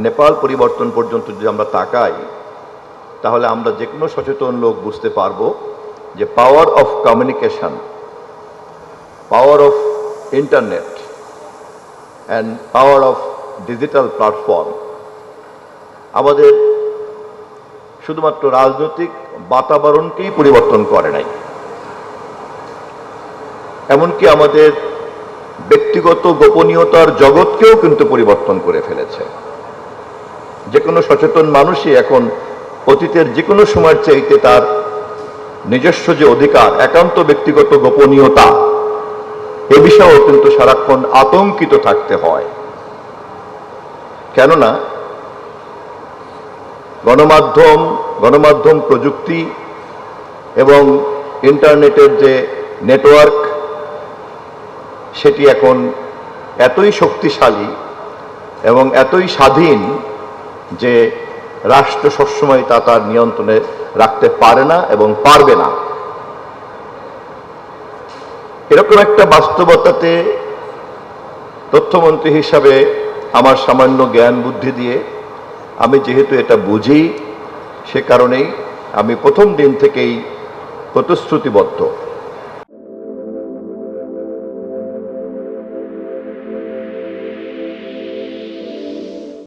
নেপাল পরিবর্তন পর্যন্ত যদি আমরা তাকাই, তাহলে আমরা যে কোনো সচেতন লোক বুঝতে পারবো যে power of communication, power of internet and power of digital platform আমাদের শুধুমাত্র রাজনৈতিক বাতাবরণকেই পরিবর্তন করে নাই, এমনকি আমাদের ব্যক্তিগত গোপনীয়তার জগৎকেও কিন্তু পরিবর্তন করে ফেলেছে। যে কোনো সচেতন মানুষই এখন অতীতের যে কোনো সময়ের চাইতে তার নিজস্ব যে অধিকার, একান্ত ব্যক্তিগত গোপনীয়তা, এ বিষয়েও কিন্তু সারাক্ষণ আতঙ্কিত থাকতে হয়। কেননা গণমাধ্যম প্রযুক্তি এবং ইন্টারনেটের যে নেটওয়ার্ক, সেটি এখন এতই শক্তিশালী এবং এতই স্বাধীন যে রাষ্ট্র সবসময় তা তার নিয়ন্ত্রণে রাখতে পারে না এবং পারবে না। এরকম একটা বাস্তবতাতে তথ্যমন্ত্রী হিসাবে আমার সামান্য জ্ঞান বুদ্ধি দিয়ে আমি যেহেতু এটা বুঝি, সে কারণেই আমি প্রথম দিন থেকেই প্রতিশ্রুতিবদ্ধ